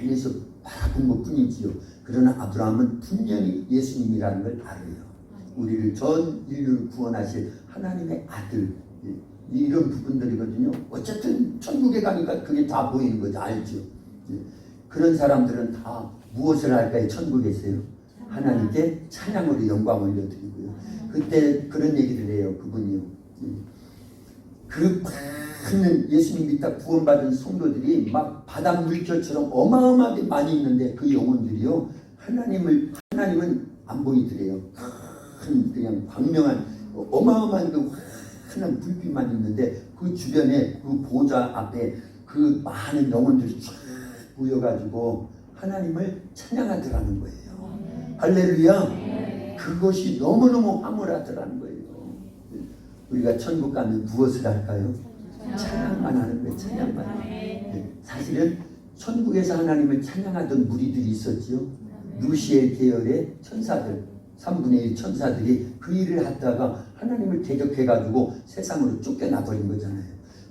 멀리서 바라본 것 뿐이지요. 그러나 아브라함은 분명히 예수님이라는 걸 알아요. 우리를 전 인류를 구원하실 하나님의 아들, 이런 부분들이거든요. 어쨌든 천국에 가니까 그게 다 보이는 거죠. 알죠. 그런 사람들은 다 무엇을 할까요? 천국에서요. 하나님께 찬양으로 영광 올려드리고요. 그때 그런 얘기를 해요. 그분이요. 그 많은 예수님 믿다 구원받은 성도들이 막 바다 물결처럼 어마어마하게 많이 있는데 그 영혼들이요. 하나님은 안 보이더래요. 큰 그냥 광명한 어마어마한 그 환한 불빛만 있는데 그 주변에 그 보좌 앞에 그 많은 영혼들이 쫙 모여가지고 하나님을 찬양하더라는 거예요. 할렐루야. 그것이 너무너무 황홀하더라는 거예요. 우리가 천국 가면 무엇을 할까요? 찬양만 하는 거예요. 찬양만. 사실은 천국에서 하나님을 찬양하던 무리들이 있었죠. 루시엘 계열의 천사들, 3분의 1 천사들이 그 일을 하다가 하나님을 대적해가지고 세상으로 쫓겨나버린 거잖아요.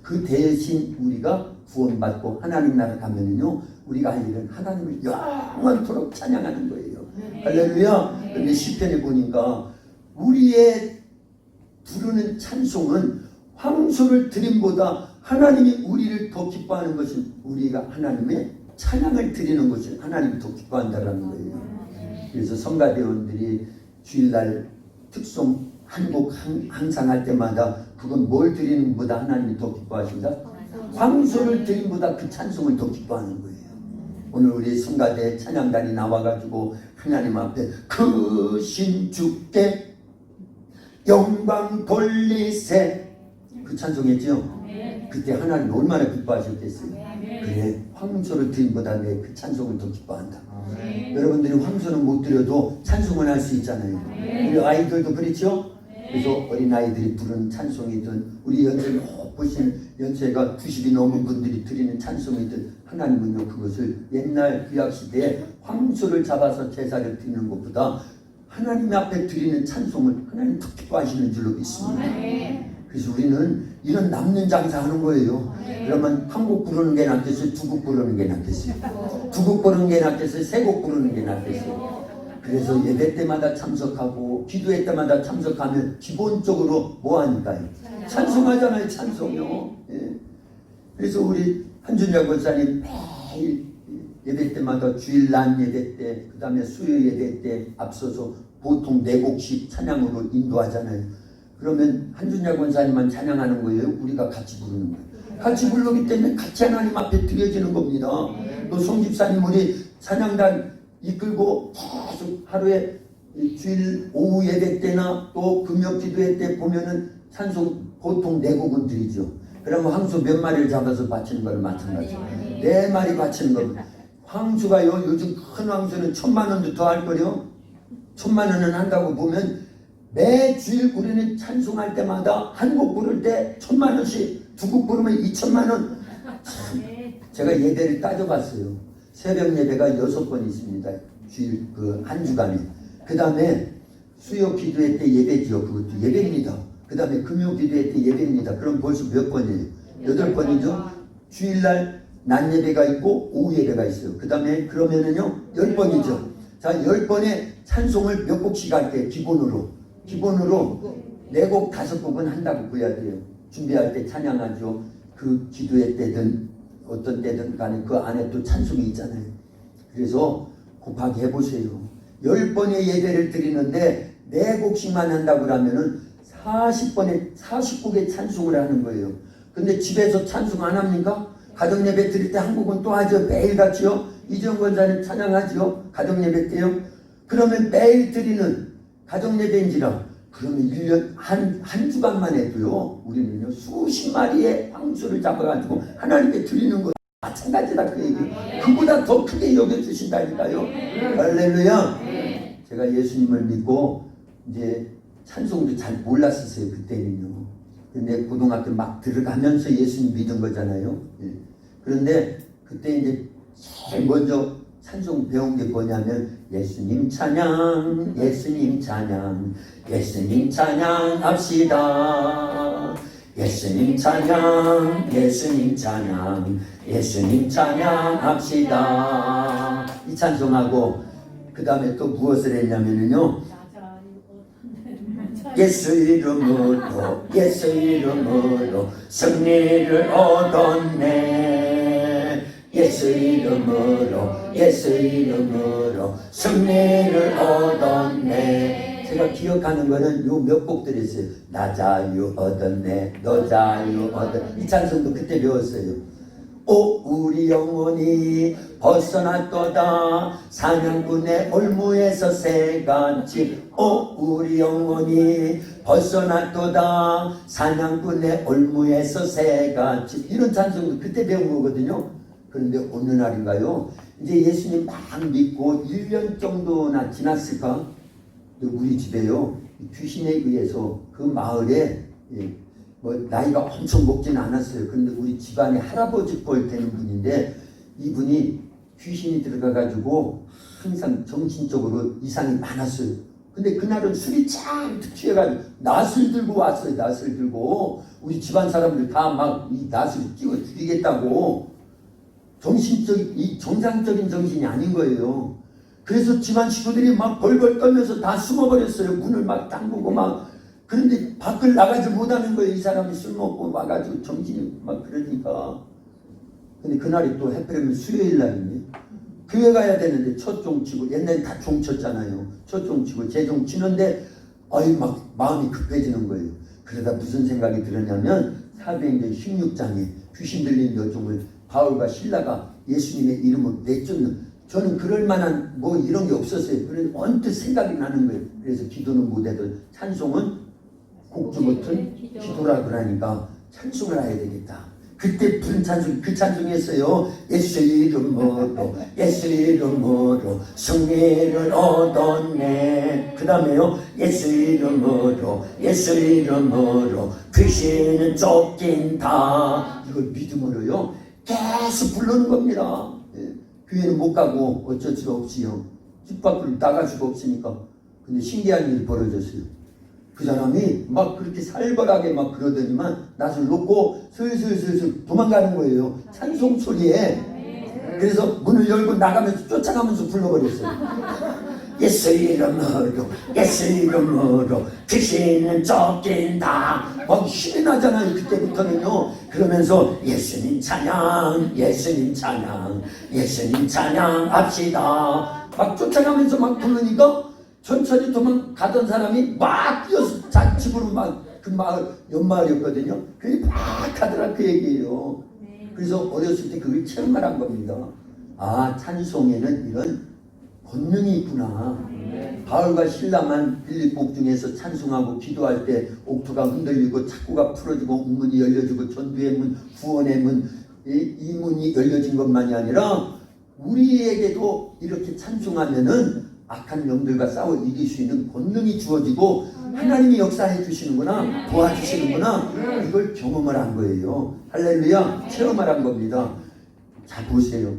그 대신 우리가 구원받고 하나님 나라 가면은요, 우리가 할 일은 하나님을 영원토록 찬양하는 거예요. 할렐루야. 근데 시편에 보니까 우리의 부르는 찬송은 황소를 드림보다 하나님이 우리를 더 기뻐하는 것은 우리가 하나님의 찬양을 드리는 것을 하나님이 더 기뻐한다라는 거예요. 그래서 성가대원들이 주일날 특송 한 곡 항상 할 때마다 그건 뭘 드리는 것보다 하나님이 더 기뻐하신다? 황소를 드림보다 그 찬송을 더 기뻐하는 거예요. 오늘 우리 성가대 찬양단이 나와가지고 하나님 앞에 크신 주께 영광 돌리세 그 찬송했죠? 그때 하나님 얼마나 기뻐하셨겠어요? 그래, 황소를 드림보다 내 그 찬송을 더 기뻐한다. 여러분들이 황소는 못 드려도 찬송을 할 수 있잖아요. 우리 아이들도 그렇죠? 그래서 어린아이들이 부르는 찬송이든 우리 연세 보신 연세가 90이 넘은 분들이 드리는 찬송이든 하나님은요 그것을 옛날 구약시대에 황소를 잡아서 제사를 드리는 것보다 하나님 앞에 드리는 찬송을 하나님 더 기뻐하시는 줄로 믿습니다. 그래서 우리는 이런 남는 장사하는 거예요. 그러면 한 곡 부르는 게 낫겠어요? 두 곡 부르는 게 낫겠어요? 두 곡 부르는 게 낫겠어요? 세 곡 부르는 게 낫겠어요? 그래서 예배 때마다 참석하고 기도회 때마다 참석하면 기본적으로 뭐 하니까요? 찬송하잖아요. 찬송요. 예. 그래서 우리 한준자 권사님 매일 예배 때마다 주일 난 예배 때, 그 다음에 수요 예배 때 앞서서 보통 4곡씩 찬양으로 인도하잖아요. 그러면 한준자 권사님만 찬양하는 거예요? 우리가 같이 부르는 거예요? 같이 부르기 때문에 같이 하나님 앞에 드려지는 겁니다. 또 송집사님 우리 찬양단 이끌고 계속 하루에 주일 오후 예배 때나 또 금요 기도회 때 보면은 찬송 보통 4곡은 드리죠. 그러면 황소 몇 마리를 잡아서 바치는 거는 마찬가지죠. 4마리 바치는 겁니다. 황소가요 요즘 큰 황소는 1000만 원도 더 할 거요. 1000만 원은 한다고 보면 매주일 우리는 찬송할 때마다 한 곡 부를 때 1000만 원씩, 두 곡 부르면 2000만 원. 제가 예배를 따져봤어요. 새벽 예배가 6번 있습니다. 주일 그 한 주간에. 그 다음에 수요 기도회 때 예배지요. 그것도 예배입니다. 그 다음에 금요 기도회 때 예배입니다. 그럼 벌써 몇 번이에요? 8번이죠. 주일날 낮 예배가 있고 오후 예배가 있어요. 그 다음에 그러면은요 10번이죠. 자 10번에 찬송을 몇 곡씩 할게요. 기본으로 4곡 5곡은 한다고 보여야 돼요. 준비할 때 찬양하죠. 그 기도회 때든 어떤 때든 간에 그 안에 또 찬송이 있잖아요. 그래서 곱하기 해보세요. 10번의 예배를 드리는데 4곡씩만 한다고 그러면은 40곡의 찬송을 하는 거예요. 근데 집에서 찬송 안 합니까? 가정 예배 드릴 때 한 곡은 또 하죠. 매일 같이요. 이정 권사님 찬양하죠. 가정 예배 때요. 그러면 매일 드리는 가정 예배인지라 그러면 1년 한 주간만 해도요. 우리는요 수십 마리의 황소를 잡아가지고 하나님께 드리는 거 마찬가지다 그 얘기. 그보다 더 크게 여겨주신다니까요. 할렐루야. 제가 예수님을 믿고 이제 찬송도 잘 몰랐었어요 그때는요. 근데 고등학교 막 들어가면서 예수님 믿은 거잖아요. 예. 그런데 그때 이제 제일 먼저 찬송 배운 게 뭐냐면 예수님 찬양, 예수님 찬양, 예수님 찬양합시다. 예수님 찬양, 예수님 찬양, 예수님 찬양합시다. 이 찬송하고 그 다음에 또 무엇을 했냐면요, 예수 이름으로 예수 이름으로 승리를 얻었네. 예수 이름으로 예수 이름으로 승리를 얻었네. 제가 기억하는 거는 요 몇 곡들 있어요. 나 자유 얻었네, 너 자유 얻었네. 이 찬송도 그때 배웠어요. 오 우리 영혼이 벗어났도다 사냥꾼의 올무에서 새같이. 오 우리 영혼이 벗어났도다 사냥꾼의 올무에서 새같이. 이런 찬송도 그때 배운 거거든요. 그런데 어느 날인가요, 이제 예수님 막 믿고 1년 정도나 지났을까, 우리 집에요 귀신에 의해서 그 마을에 뭐 나이가 엄청 먹지는 않았어요. 그런데 우리 집안에 할아버지 뻘 되는 분인데 이분이 귀신이 들어가가지고 항상 정신적으로 이상이 많았어요. 근데 그날은 술이 잔뜩 취해가지고 낫을 들고 왔어요. 낫을 들고 우리 집안 사람들 다 막 이 낫을 끼워 죽이겠다고. 이 정상적인 정신이 아닌 거예요. 그래서 집안 식구들이 막 벌벌 떨면서 다 숨어버렸어요. 문을 막 잠그고 막. 그런데 밖을 나가지 못하는 거예요. 이 사람이 술 먹고 와가지고 정신이 막 그러니까. 근데 그날이 또 해프리면 수요일 날이네. 교회 가야 되는데 첫 종 치고, 옛날에 다 종 쳤잖아요. 첫 종 치고 재종 치는데 막 마음이 급해지는 거예요. 그러다 무슨 생각이 들었냐면 사도행전 16장에 귀신 들린 여종을 바울과 실라가 예수님의 이름으로 내쫓는, 저는 그럴 만한 뭐 이런 게 없었어요. 그래서 언뜻 생각이 나는 거예요. 그래서 기도는 못해도 찬송은 곡주 못은 기도라 그러니까 찬송을 해야 되겠다. 그때 부른 찬송, 그 찬송이었어요. 예수 이름으로 예수 이름으로 승리를 얻었네. 그 다음에요, 예수 이름으로 예수 이름으로 귀신은 쫓긴다. 이걸 믿음으로요 계속 부르는 겁니다. 교회는 못 가고 어쩔 수 없이요. 집 밖으로 나갈 수가 없으니까. 근데 신기한 일이 벌어졌어요. 그 사람이 막 그렇게 살벌하게 막 그러더니만 낯을 놓고 슬슬슬슬 도망가는 거예요. 찬송 소리에. 그래서 문을 열고 나가면서 쫓아가면서 불러버렸어요. 예수 이름으로 예수 이름으로 귀신은 쫓긴다. 막 힘이 나잖아요. 그때부터는요. 그러면서 예수님 찬양 예수님 찬양 예수님 찬양합시다. 막 쫓아가면서 막 부르니까 천천히 도망가던 사람이 막 뛰어서 자기 집으로 막, 그 마을 옆마을이었거든요. 그게 막 가더라 그 얘기예요. 그래서 어렸을 때 그걸 체험을 한 겁니다. 아, 찬송에는 이런 권능이 있구나. 바울과 실라만 빌립복 중에서 찬송하고 기도할 때 옥토가 흔들리고 착고가 풀어지고 문이 열려지고 전두의 문, 구원의 문, 이 문이 열려진 것만이 아니라 우리에게도 이렇게 찬송하면은 악한 영들과 싸워 이길 수 있는 권능이 주어지고 하나님이 역사해 주시는구나, 도와주시는구나, 이걸 경험을 한 거예요. 할렐루야. 체험을 한 겁니다. 자, 보세요.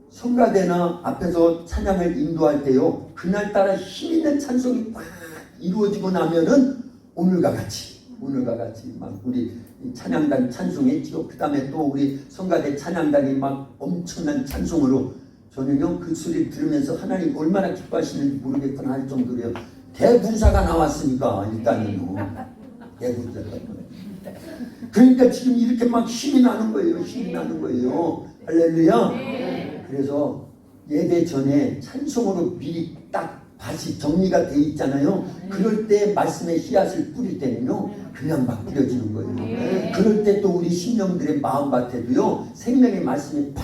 성가대나 앞에서 찬양을 인도할 때요, 그날따라 힘있는 찬송이 막 이루어지고 나면은 오늘과 같이 막 우리 찬양단 찬송했죠. 그 다음에 또 우리 성가대 찬양단이 막 엄청난 찬송으로, 저는요 그 소리를 들으면서 하나님 얼마나 기뻐하시는지 모르겠구나 할 정도로요. 대분사가 나왔으니까 일단은요. 대분사가. 그러니까 지금 이렇게 막 힘이 나는 거예요. 힘이 나는 거예요. 할렐루야. 그래서 예배 전에 찬송으로 미리 딱 밭이 정리가 돼 있잖아요. 그럴 때 말씀의 씨앗을 뿌릴 때는요 그냥 막 뿌려지는 거예요. 그럴 때 또 우리 심령들의 마음밭에도요 생명의 말씀이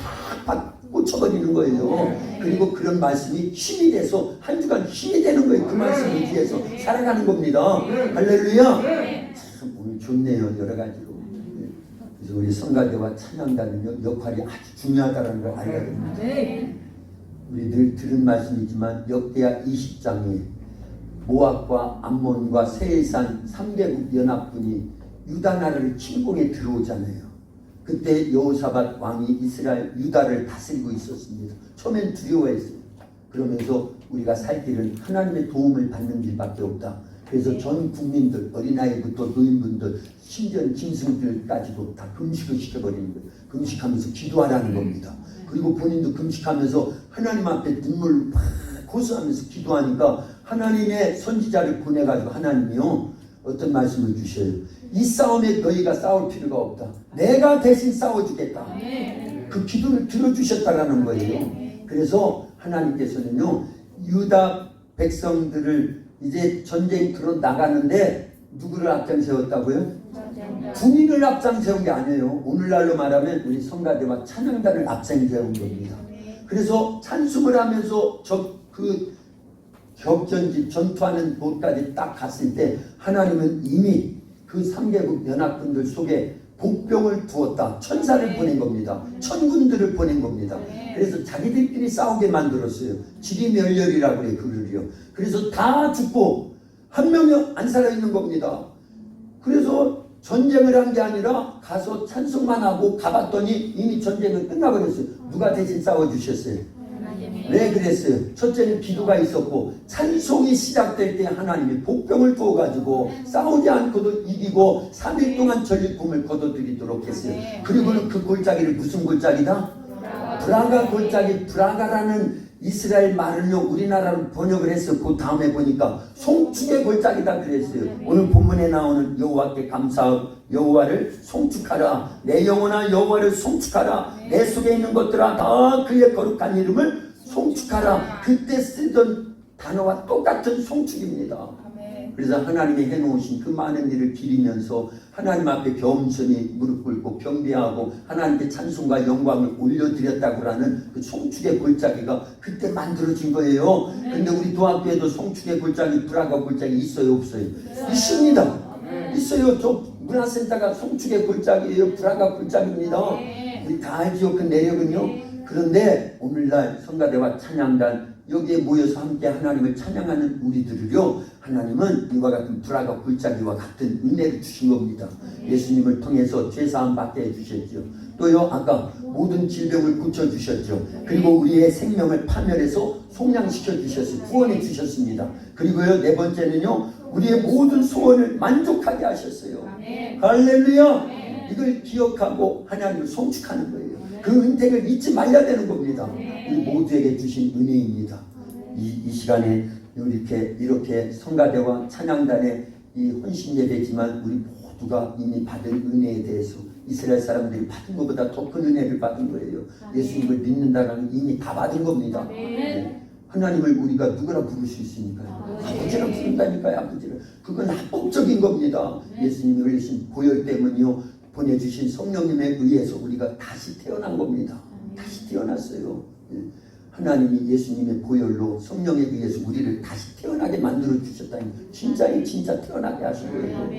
팍팍 꽂혀버리는 거예요. 그리고 그런 말씀이 힘이 돼서 한 주간 힘이 되는 거예요. 그 말씀을 위해서 살아가는 겁니다. 할렐루야. 참 오늘 좋네요. 여러 가지로. 그래서 우리 성가대와 찬양단은요 역할이 아주 중요하다는 걸 알아야 됩니다. 우리 늘 들은 말씀이지만 역대하 20장에 모압과 암몬과 세일산 3개국 연합군이 유다 나라를 침공해 들어오잖아요. 그때 여호사밧 왕이 이스라엘 유다를 다스리고 있었습니다. 처음엔 두려워했어요. 그러면서 우리가 살 길은 하나님의 도움을 받는 길밖에 없다. 그래서 전 국민들, 어린아이부터 노인분들, 심지어 짐승들까지도 다 금식을 시켜버리는 거예요. 금식하면서 기도하라는 겁니다. 그리고 본인도 금식하면서 하나님 앞에 눈물 막 고소하면서 기도하니까 하나님의 선지자를 보내가지고 하나님이요 어떤 말씀을 주셔요. 이 싸움에 너희가 싸울 필요가 없다. 내가 대신 싸워주겠다. 그 기도를 들어주셨다라는 거예요. 그래서 하나님께서는요 유다 백성들을 이제 전쟁터로 나가는데 누구를 앞장 세웠다고요? 군인을 앞장 세운 게 아니에요. 오늘날로 말하면 우리 성가대와 찬양단을 앞장 세운 겁니다. 그래서 찬송을 하면서 그 격전지 전투하는 곳까지 딱 갔을 때 하나님은 이미 그 3개국 연합군들 속에 복병을 두었다. 천사를 보낸 겁니다. 천군들을 보낸 겁니다. 그래서 자기들끼리 싸우게 만들었어요. 지리멸렬이라고 그래요. 그를요. 그래서 다 죽고 한 명이 안 살아있는 겁니다. 그래서 전쟁을 한 게 아니라 가서 찬송만 하고 가봤더니 이미 전쟁은 끝나버렸어요. 누가 대신 싸워주셨어요? 왜 그랬어요? 첫째는 기도가 있었고 찬송이 시작될 때 하나님이 복병을 두어가지고 싸우지 않고도 이기고 3일 동안 전리품을 거둬들이도록 했어요. 그리고는 그 골짜기를 무슨 골짜기다? 브라가 골짜기. 브라가라는 이스라엘 말은요 우리나라로 번역을 했어요. 그 다음에 보니까 송축의 골짜기다 그랬어요. 오늘 본문에 나오는 여호와께 감사하고 여호와를 송축하라. 내 영혼아 여호와를 송축하라. 내 속에 있는 것들아 다 그의 거룩한 이름을 송축하라. 그때 쓰던 단어와 똑같은 송축입니다. 그래서 하나님이 해놓으신 그 많은 일을 기리면서 하나님 앞에 겸손히 무릎 꿇고 경배하고 하나님께 찬송과 영광을 올려드렸다고 하는 그 송축의 골짜기가 그때 만들어진 거예요. 근데 우리 도학교에도 송축의 골짜기, 브라가 골짜기 있어요 없어요? 있습니다. 있어요. 저 문화센터가 송축의 골짜기예요. 브라가 골짜기입니다. 우리 다 알죠 그 내력은요. 그런데 오늘날 성가대와 찬양단 여기에 모여서 함께 하나님을 찬양하는 우리들을요 하나님은 이와 같은 브라가 골짜기와 같은 은혜를 주신 겁니다. 예수님을 통해서 죄사함 받게 해주셨죠. 또요 아까 모든 질병을 고쳐주셨죠. 그리고 우리의 생명을 파멸해서 속량시켜 주셨어요. 구원해 주셨습니다. 그리고요 네 번째는요 우리의 모든 소원을 만족하게 하셨어요. 할렐루야. 이걸 기억하고 하나님을 송축하는 거예요. 그 은택을 잊지 말아야 되는 겁니다. 우리 모두에게 주신 은혜입니다. 이 시간에 이렇게 성가대와 찬양단의 이 헌신 예배지만 우리 모두가 이미 받은 은혜에 대해서 이스라엘 사람들이 받은 것보다 더 큰 은혜를 받은 거예요. 예수님을 믿는다는 이미 다 받은 겁니다. 네. 하나님을 우리가 누구라 부를 수 있습니까? 아버지라 부른다니까요. 아버지를. 그건 합법적인 겁니다. 예수님이 흘리신 보혈 때문이요 보내주신 성령님에 의해서 우리가 다시 태어난 겁니다. 다시 태어났어요. 하나님이 예수님의 보혈로 성령에 의해서 우리를 다시 태어나게 만들어 주셨다니 진짜 태어나게 하신 거예요.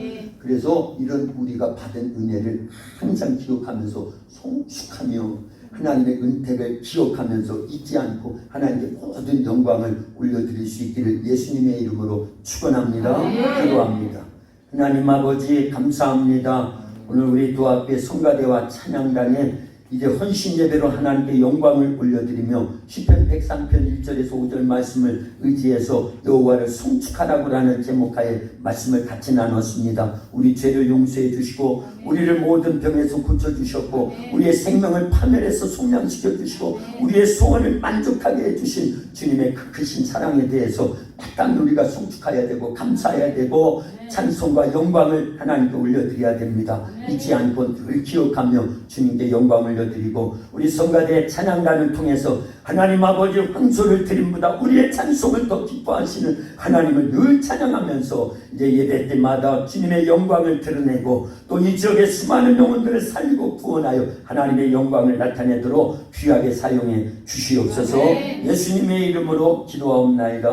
그래서 이런 우리가 받은 은혜를 항상 기억하면서 송축하며 하나님의 은택을 기억하면서 잊지 않고 하나님께 모든 영광을 올려드릴 수 있기를 예수님의 이름으로 축원합니다. 기도합니다. 하나님 아버지 감사합니다. 오늘 우리 두 앞에 성가대와 찬양단에 이제 헌신 예배로 하나님께 영광을 올려드리며 시편 103편 1절에서 5절 말씀을 의지해서 여호와를 송축하라고 하는 제목하에 말씀을 같이 나눴습니다. 우리 죄를 용서해 주시고 우리를 모든 병에서 고쳐주셨고 우리의 생명을 파멸해서 속량시켜 주시고 우리의 소원을 만족하게 해주신 주님의 그 크신 사랑에 대해서 마땅히 우리가 송축해야 되고 감사해야 되고 찬송과 영광을 하나님께 올려드려야 됩니다. 잊지 않고 늘 기억하며 주님께 영광을 올려드리고 우리 성가대 찬양단을 통해서 하나님 아버지 황소를 드림보다 우리의 찬송을 더 기뻐하시는 하나님을 늘 찬양하면서 이제 예배 때마다 주님의 영광을 드러내고 또 이 지역의 수많은 영혼들을 살리고 구원하여 하나님의 영광을 나타내도록 귀하게 사용해 주시옵소서. 예수님의 이름으로 기도하옵나이다.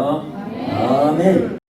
아멘.